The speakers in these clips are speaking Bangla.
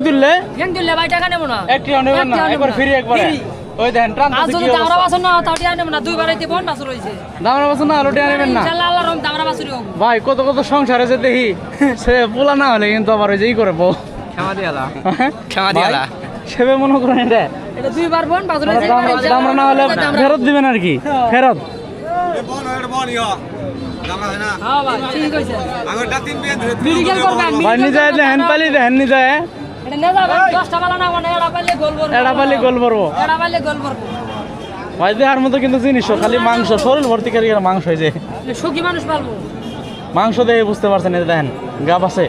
দিলে দিলে ভাই টাকা নেব না একটি নেবেন না একবার ফ্রি একবারে ওই দেন ট্রান্সফার কি হবে দামরা বাসন না তাও টিয়া নেব না দুইবারই দিব বাসন হইছে দামরা বাসন না লটিয়া নেবেন না ইনশাআল্লাহ আল্লাহর রহমতে দামরা বাসুরি হবে ভাই কত কত সংসার আছে দেখি সে পোলা না হলে কিন্তু আবার যেই করে বউ ক্ষমা দিয়ালা সেবে মনে করেন এটা দুইবার বোন বাসুরি হইছে দামরা না হলে ফেরত দিবেন আর কি ফেরত হ্যাঁ ভাই ঠিক কইছে মেডিকেল করবেন ভাই নিজে দেন পালি দেন নিজে এটা না যাবে 10 টাকা না মানে এড়া পাইলে গোল করব এড়া পালি গোল করবো এড়া পাইলে গোল করব ভাই দেহার মতো কিন্তু জিনিস খালি মাংস শরীর ভর্তি করে মাংস হয়ে যায় সুখী মানুষ পালবো মাংস দেখে বুঝতে পারছেন এই দেখেন গাব আছে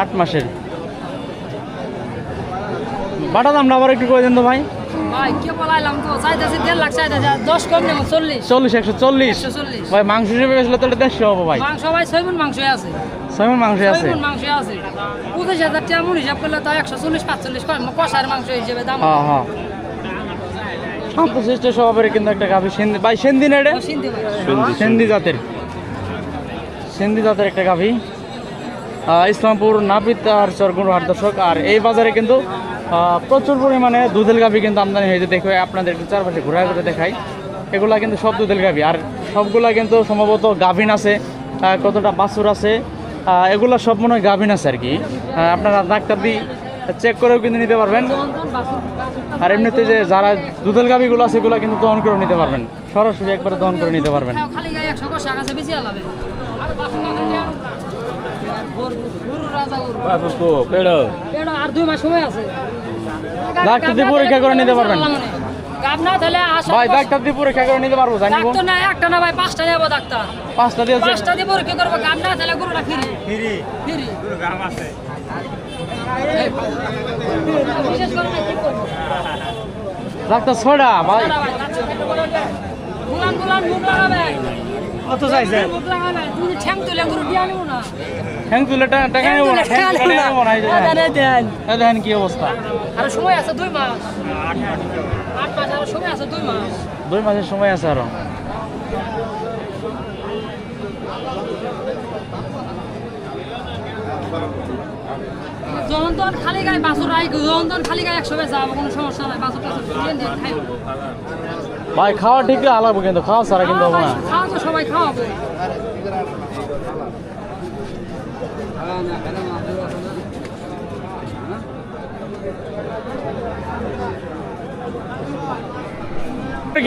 8 মাসের বাটা দামটা আবার একটু করে দেন তো ভাই ভাই কি বলাইলাম তো চাইতেছি 1.5 লাখ চাইতেছি 10 কম নেব 40 140 ভাই মাংস হিসেবে বেচলে তো 150 হবে ভাই মাংস ভাই 6 মণ মাংস আছে 6 মণ মাংস আছে 6 মণ মাংস আছে 25000 টাকা মূল হিসাব করলে তো 140 45 কয় কষার মাংস হিসেবে দাম হ্যাঁ হ্যাঁ শান্তশিষ্ট স্বভাবের কিন্তু একটা গাভী সেন্দি ভাই সেন্দি না এটা সেন্দি জাতের একটা গাভী ইসলামপুর নাপিত আর চরগুন হাট দর্শক আর এই বাজারে কিন্তু প্রচুর পরিমাণে দুধেল গাভী কিন্তু আমদানি হয়েছে দেখে আপনাদের একটু চারপাশে ঘোরা ঘুরে দেখাই এগুলা কিন্তু সব দুধেল গাভী আর সবগুলা কিন্তু সম্ভবত গাভীন আছে কতটা বাছুর আছে এগুলা সব মনে হয় গাভীন আছে আর কি আপনারা ডাক্তার দিয়ে চেক করেও কিন্তু নিতে পারবেন আর এমনিতে যে যারা দুধেল গাভীগুলো আছে এগুলো কিন্তু দহন করে নিতে পারবেন সরাসরি একবারে দহন করে নিতে পারবেন খালি গায়ে 100 কষা আছে বেশি আলাবে আর বাসন না গরু রাজা গরু পেড়ো আর 2 মাস সময় আছে ডাক্তার দিয়ে পরীক্ষা করে নিতে পারবেন গাব না তাহলে ভাই ডাক্তার দিয়ে পরীক্ষা করে নিতে পারবো জানি ডাক্তার না একটা না ভাই 5টা নেব ডাক্তার 5টা দিয়ে 5টা দিয়ে পরীক্ষা করব গাব না তাহলে গরুটা ফ্রি গরু গাব আছে বিশেষ করে কি করব ডাক্তার ছড়া ভাই বুলান মুখ লাগাবে কত চাইছে মুখ লাগাবে তুমি ঠ্যাং তুলে গরু দিয়া নিও না হ্যাং তুলে টাকা নেব না ঠ্যাং তুলে নেব না দেখেন কি অবস্থা আর সময় আছে 2 মাস 8 মাস আর সময় আছে 2 মাস 2 মাসের সময় আছে আরো যখন তখন খালি গায়ে বাছুর আই যখন তখন খালি গায়ে 100 বেচা কোনো সমস্যা নাই বাছুর টাছুর দিয়ে খাই ভাই খাওয়া ঠিক আলাদা কিন্তু খাওয়া সারা কিন্তু হবে না খাওয়া তো সবাই খাওয়াবো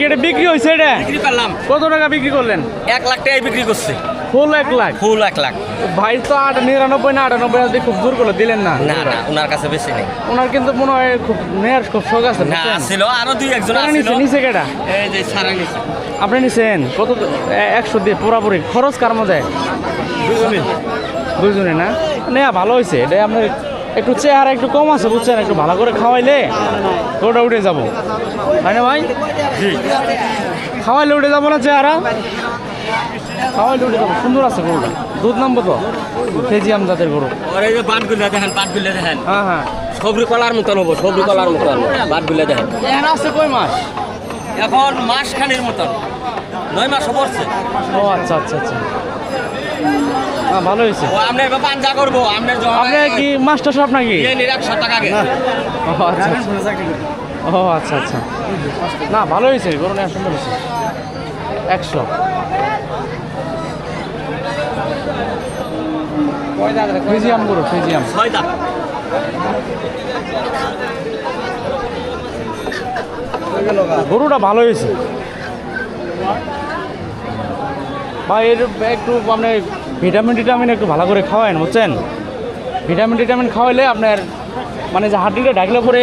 এটা বিক্রি হয়েছে এটা বিক্রি করলাম কত টাকা বিক্রি করলেন 1 লাখ টাকায় বিক্রি করছে ফুল 1 লাখ ভাই তো 99 না 98 দিয়ে খুব জোর করে দিলেন না না ওনার কাছে বেশি নেই ওনার কিন্তু মনে হয় খুব নেয়ার খুব শখ আছে না ছিল আরো 2-1 জন ছিল নিচে কেডা এই যে সারা নিচে আপনি নিছেন কত 100 দিয়ে পুরোপুরি খরচ কার মধ্যে দুজনে না নেয়া ভালো হয়েছে এটা আপনার একটু চেহারা একটু কম আছে বুঝছেন একটু ভালো করে খাওয়াইলে ওটা উঠে যাবো তাই না ভাই খাওয়াইলে উঠে যাবো না চেহারা খাওয়াইলে উঠে যাবো সুন্দর আছে গরুটা দুধ নামবো তো ফেজিয়াম জাতের গরু এই যে বাটগুলো দেখেন হ্যাঁ হ্যাঁ সবরি কলার মতন হবো বাটগুলো দেখেন এখন আসছে কয় মাস এখন মাস খানির মতন 9 মাস পড়ছে ও আচ্ছা আচ্ছা আচ্ছা হ্যাঁ ভালো হয়েছে ও আমরা এবার পাঞ্জা করবো আপনার আপনি কি মাস্টার সাহেব নাকি 100 টাকা আগে ও আচ্ছা আচ্ছা না ভালো হয়েছে গরু নেওয়া সুন্দর হয়েছে 100 ফ্রিজিয়াম গরু ফ্রিজিয়াম 6 দাম গরুটা ভালো হয়েছে ভাই এর একটু মানে ভিটামিন একটু ভালো করে খাওয়ান বুঝছেন ভিটামিন খাওয়াইলে আপনার মানে যে হাড্ডিটা ঢাকলে পরে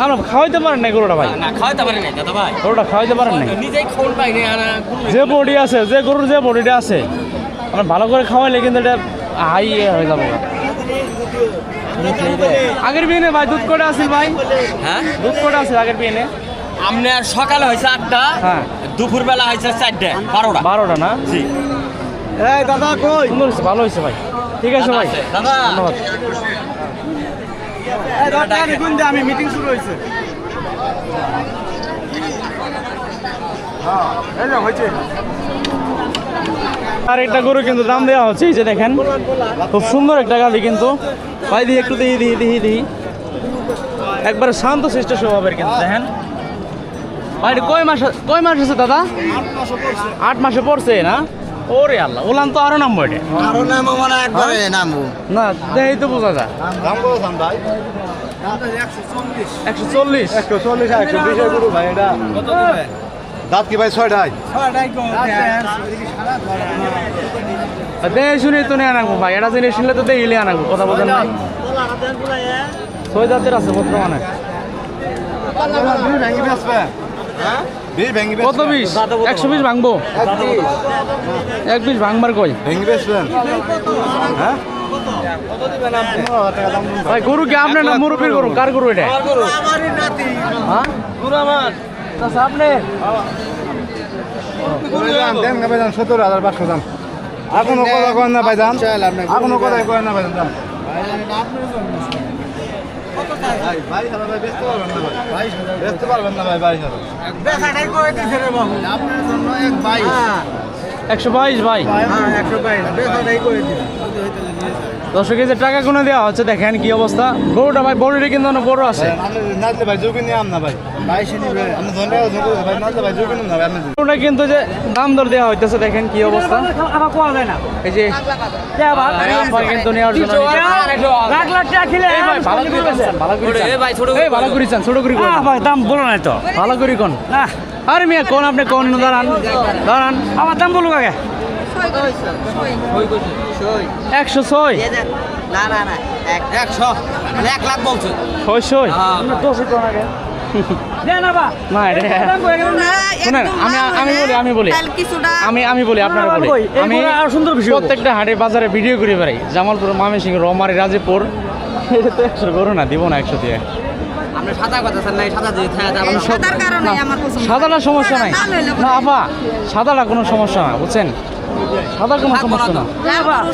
আমরা খাওয়াইতে পারেন না গরুটা ভাই না খাওয়াইতে পারেন না দাদা ভাই গরুটা খাওয়াইতে পারেন না নিজেই খাওন পাই না যে বডি আছে যে গরুর যে বডিটা আছে আমরা ভালো করে খাওয়াইলে কিন্তু এটা হাই হয়ে যাবো আগের বিয়ে ভাই দুধ কটা আছে ভাই হ্যাঁ দুধ কটা আছে আগের বিয়ে আপনার সকালে হয়েছে 8টা হ্যাঁ দুপুর বেলা হয়েছে 4টা 12টা না জি এই দাদা কই সুন্দর হয়েছে ভালো হয়েছে ভাই ঠিক আছে ভাই দাদা ধন্যবাদ আমি মিটিং শুরু হয়েছে হ্যাঁ এই যে হয়েছে আর একটা গরু কিন্তু দাম দেওয়া হচ্ছে, এই যে দেখেন খুব সুন্দর একটা গাভি কিন্তু। ভাই দিই একটু দিই একবারে শান্ত শিষ্ট স্বভাবের কিন্তু দেখেন ভাই। এটা কয় মাস আছে দাদা? 8 মাসে পড়ছে না? ওরে আল্লাহ, ওলান তো আরো নামবো এটা। আরো নামো মানে একবারে নামো। না দেখেই তো বোঝা যায়। দাম বলো দাম ভাই। 140 120 গরু ভাই এটা। দাঁত কি ভাই 6টাই? দেখে শুনে তো নিয়ে আনাবো ভাই, এটা জিনিস শুনলে তো দেখলে আনাবো, কথা বলেন না। 6 জাতের আছে বর্তমানে। কত 20? 120 ভাঙবো। 120 ভাঙবার কই ভেঙে বেচবেন? হ্যাঁ ভাই? গরু কি আপনার না মুরব্বীর গরু? কার গরু এটা? হ্যাঁ আচ্ছা, আপনি দেন না ভাইজান 17,500 দাম। এখনো কথা কয় না ভাইজান, এখনো কথা কয় না ভাইজান দাম। ভাই সারা ভাই বেচতে পারবেন না ভাই, বেচতে পারবেন না ভাই 22,000। বেচাটাই করে দিছে রে বাবু আপনার জন্য 122। 122 ভাই। হ্যাঁ 122 বেচাটাই করে দিছে। দর্শক এই যে টাকা গুনে দেওয়া হচ্ছে, দেখেন কি অবস্থা। গরুটা ভাই বডিটা কিন্তু অনেক বড় আছে। আপনি নাচলে ভাই যোগ নিয়ে আম না ভাই 22 নিবে। আপনি ধন্যবাদ ভাই, নাচলে ভাই যোগ নিন না ভাই। আপনি গরুটা কিন্তু যে দাম দর দেওয়া হইতেছে, দেখেন কি অবস্থা। আবার কোয়া যায় না এই যে ভাই কিন্তু নেওয়ার জন্য লাখ লাখ টাকা খেলে এই ভাই ভালো করে চান, ভালো করে চান। এই ভাই ছোট এই ভালো করে চান, ছোট করে কোন। ভাই দাম বলো না তো ভালো করে কোন। না আরে মিয়া কোন, আপনি কোন দাঁড়ান দাঁড়ান। আমার দাম বলুক আগে 106 না 100 1 লাখ বলছো 600 আমরা 10 কোন আগে দে না বা না এটা দাম কই গেল না শুনেন, আমি বলি আমি বলি আপনারা বলি। আমি আর সুন্দর বিষয় প্রত্যেকটা হাটে বাজারে ভিডিও করে বেড়াই, জামালপুর, ময়মনসিংহ, রৌমারী, রাজীবপুর। এটা তো 100 গরু না, দিব না 100 দিয়ে। আপনি সাদা কথা স্যার নাই, সাদা দিয়ে থাকা যাবে না। সাদার কারণে আমার পছন্দ। সাদাটা সমস্যা নাই না আপা, সাদাটা কোনো সমস্যা না, বুঝছেন? সাদা কোনো সমস্যা না।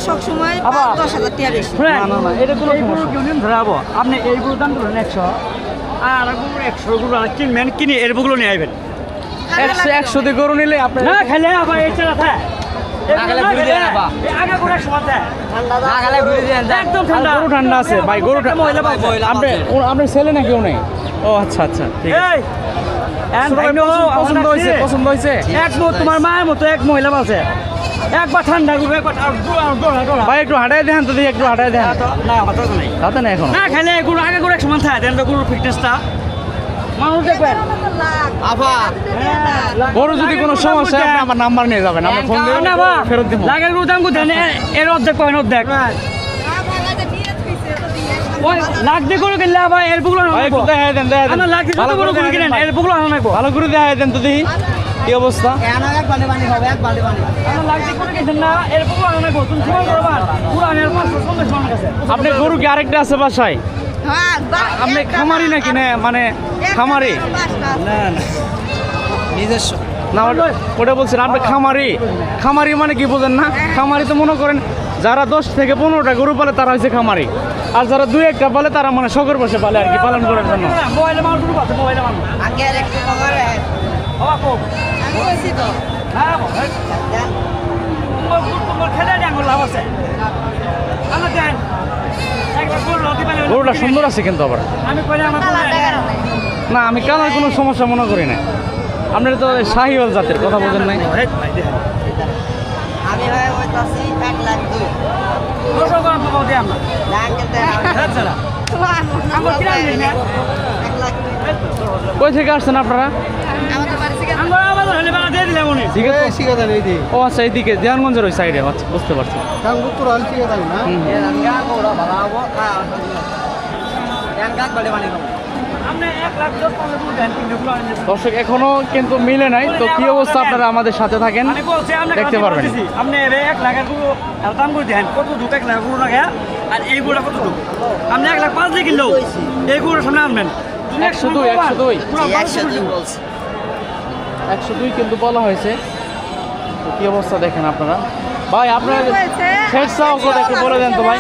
সব সময় আবার। 10,000 টাকা বেশি। না এটা কোনো সমস্যা না। ইউনিয়ন ধরাবো আপনি এই গরুর দাম ধরেন 100 আর গরু 100 গরু আর কিনবেন, কিনে এর বুগুলো নিয়ে আইবেন 100 দিয়ে গরু নিলে আপনার না খাইলে আবার এই চেলা থাকে না খেলে ঘুরে দিয়ে আনবা। আগে করে সময় থাকে না গেলে ঘুরে দিয়ে আনবা। একদম আর ঠান্ডা গরু ঠান্ডা আছে ভাই, গরু মহিলা পাবে। আপনার ছেলে না কেউ নেই? ও আচ্ছা ঠিক আছে। এই ছোট ভাই, পছন্দ হয়েছে এক তোমার মায়ের মতো এক মহিলা আছে, একবার ঠান্ডা করবে একবার ভাই একটু হাঁটাই দেন তো, একটু হাঁটাই দেন। না আমার তো নাই তাতে না এখন না খাইলে গরু আগে করে এক সময় থাকে দেন তো গরুর ফিটনেসটা মানুষ দেখবেন আফা গরু যদি কোনো সমস্যা হয়, আপনি আমার নাম্বার নিয়ে যাবেন, আমরা ফোন দিয়ে না বা ফেরত দিব। লাগের গরু দাম দেন এর অর্ধেক কয়েন অর্ধেক ওই লাখ দিয়ে গরু কিনলে আবার এর বুগুলো ভাই একটু দেখাই দেন আমরা লাখ দিয়ে যত গরু দেখাই দেন কিনেন ভাই। এর বুগুলো আনা নাকবো ভালো করে দেখাই দেন তো দেখি কি অবস্থা। আমরা লাখ দিয়ে গরু কিনছেন না এর বুগুলো আনা নাকবো তুমি সমান করবা পুরো আনের 550 মানুষ আছে আপনি গরু কি আরেকটা আছে বাসায়? হ্যাঁ, আপনি খামারি নাকি না, মানে খামারি নিজস্ব না? ওটা বলছেন আপনি খামারি মানে কি বোঝেন না? খামারি তো মনে করেন যারা 10 থেকে 15টা গরু পালে তারা হচ্ছে খামারি, আর যারা 2-1টা পালে তারা মানে শখের বসে পালে আর কি, পালন করার জন্য। মোবাইলে মানুষ গরু আছে মোবাইলে মানুষ আগে আর একটু কমারে। বাবা কো আমি কইছি তো। হ্যাঁ তোমার খেলে আঙুল লাভ আছে আমার দেন একবার গরু লতি পালে গরুটা সুন্দর আছে কিন্তু আবার। আমি কইলে আমার কালার টাকা নাই। না আমি কালার কোনো সমস্যা মনে করি না। আপনার তো শাহিওয়াল জাতের কথা বোঝেন নাই। আমি ভাই বলতাছি 1,02,000 দশ টাকা পাবো দে আমরা লাখ টাকা। ছাড়া আমার কিনা নেই না 1,02,000 কই থেকে আসছেন আপনারা? আমাদের বাড়ি থেকে আমরা আবার হলে বাবা দিয়ে দিলাম উনি ঠিক আছে। ও আচ্ছা, এইদিকে দেওয়ানগঞ্জের ওই সাইডে। আচ্ছা বুঝতে পারছি। আপনি 1,10,000 গরু দেন কিনে গুলো আনেন দর্শক এখনো কিন্তু মিলে নাই, তো কি অবস্থা আপনারা আমাদের সাথে থাকেন, আমি বলছি আপনি দেখতে পারবেন। আপনি 1,00,000 গরু দাম করে দেন কত দুটো 1,00,000 গরু লাগে আর এই গরুটা কত দুটো আপনি 1,05,000 দিয়ে কিনলো এই গরুর সামনে আনবেন 102 কিন্তু বলা হয়েছে। তো কি অবস্থা দেখেন আপনারা ভাই। আপনারা শেষ চাও কত একটু বলে দেন তো ভাই।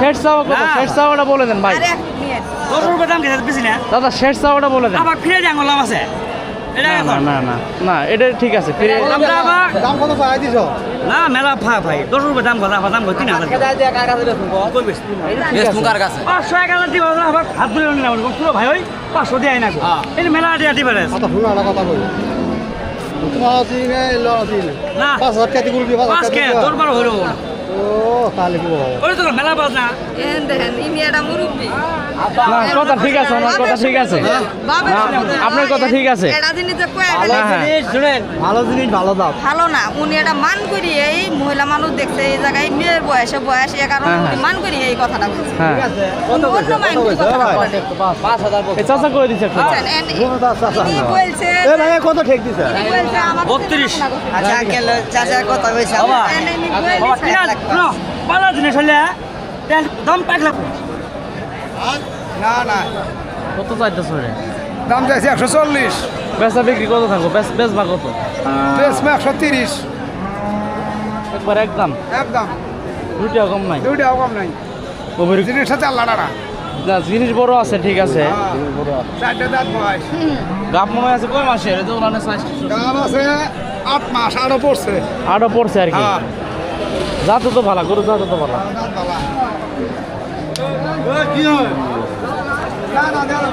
শেষ চাও কত? শেষ চাওয়াটা বলে দেন ভাই। আরে এক মিনিট 10 রুপে দাম খেতে বেশি না দাদা শেষ চাওয়াটা বলে দেন। আবার ফিরে দিয়ে আঙুল লাভ আছে এটা না এখন না না না এটা ঠিক আছে ফিরে আমরা আবার দাম কত চাই দিছ না মেলা ভাই 10 রুপে দাম কথা দাম 3000 কই বেশ বেশ মুখার কাছে 500 1000 দিব আবার হাত ধরে না পুরো ভাই ওই 500 দেয় না এই মেলা দিয়া দিবে কথা শুনো না কথা কই তোমার চিনে লো চিনে না 5000 টাকা দিগুলি 5 কে তোর বার হলো ও তাহলে কি বলবো ওই তো মেলা বাজ না এহেন দেখেন ইনি একটা মুরব্বী না কথা ঠিক আছে ওনার কথা ঠিক আছে বাবা না, আপনার কথা ঠিক আছে। এটা জিনিস যে কয়ে হ্যাঁ, হ্যাঁ। শুনেন ভালো জিনিস ভালো দাম ভালো না উনি এটা মান করি এই মহিলা মানুষ দেখছে এই জায়গায় মেয়ের বয়স এ কারণে হ্যাঁ, উনি মান করি এই কথাটা বলছে হ্যাঁ অন্য মাইন্ড কথাটা বলে 5000 এ চাচা করে দিচ্ছে একটু বুঝছেন? ইনি বলছে এ ভাই কত ঠিক দিছে ইনি বলছে আমার 32 আচ্ছা আঙ্কেল চাচার কথা কইছে বাবা। ইনি বাবা বলছে ঠিক আছে শুনো ভালো জিনিস হলে দাম 1 লাখ না না কত চাইতেছ রে দাম চাইছে 140 বেচা বিক্রি কত থাকবো বেচবা কত বেশ 130 একবার একদম একদম দুইটা কম নাই দুইটা কম নাই গভীর জিনিসটা চাল লাড়া না, জিনিস বড় আছে ঠিক আছে চারটে দাঁত বয়স গাপ মনে হয় আছে কয় মাসের এই যে ওলানে সাইজ দাম আছে 8 মাস আরো পড়ছে আরো পড়ছে আর কি হ্যাঁ যাতে তো ভালো গরু যাতে তো ভালো দাঁত বালা কি হয় না না দাও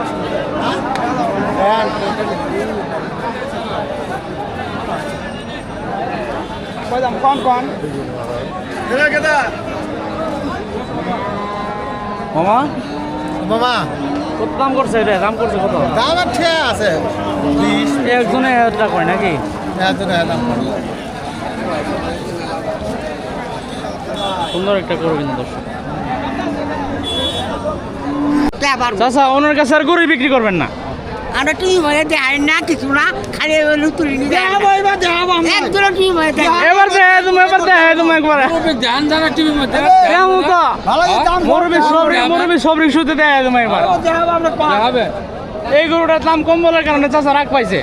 কয়দাম কোন এরা কেদা মামা মামা কত দাম করছে এটা দাম করছে কত দাম ঠিক আছে 20 একজনে এটা করে নাকি একজনে দাম সুন্দর একটা গরু কিন্তু দর্শক চাচা ওনার কাছে আর গরু বিক্রি করবেন না আমরা টিভি মধ্যে দেখাই না কিছু না খালি লুতুরি নিয়ে একজন টিভি মধ্যে দেখাই এবার দেখে তুমি একবার কেমন তো ভালো দাম মরবি সব রিক্সুতে দেয় তুমি একবার এই গরুটার দাম কম বলার কারণে চাচা রাগ পাইছে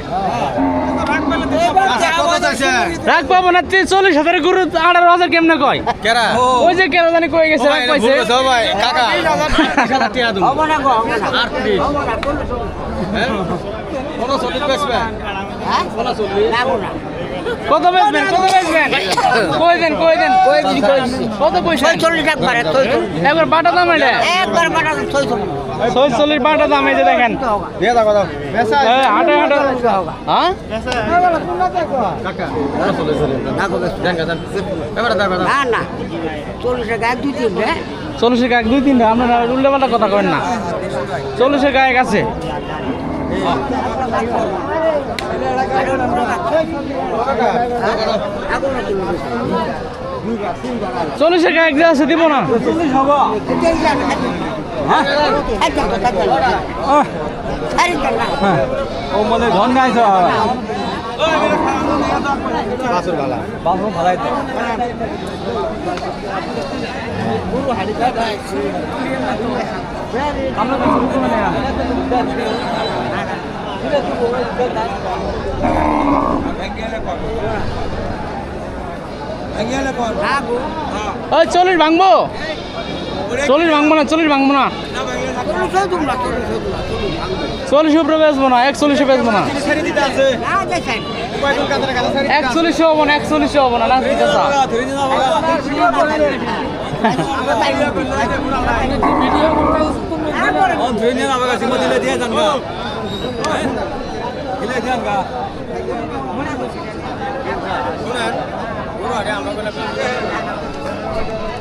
রাগ পাবো না 40,000 গরু 18,000 কেমনে কয় কেরা ওই যে কেন জানি কয়ে গেছে রাগ পাইছে ভাই কাকা হবো না গো হবো না আর প্লিজ কোন সলিড বেচবে হ্যাঁ লাগবো না কত বেচবেন কই দেন কত পয়সা 46 একবারে একবার বাটা দাম এটা একবার বাটা 46 বাটা দাম এই যে দেখেন দিয়ে দাও দাও বেসা হাটে হ্যাঁ না না 40 টাকা দুই তিন 40 গায়ক 2-3টা আপনারা উল্টা পাল্টা কথা কবেন না 40 গায়ক আছে চল্লিশের গায়ক যে আছে দিব না ও মানে ধন গাইছ বাসুর বালা বাসন ভালাই তো আমরা তো শুরু করে না ওই 40 ভাঙবো 40 ভাঙবো না 40 ভাঙবো না 40 উপরে বেচবো না 41 বেচবো না 41 হবো না 41 হবো না লাস্ট কথা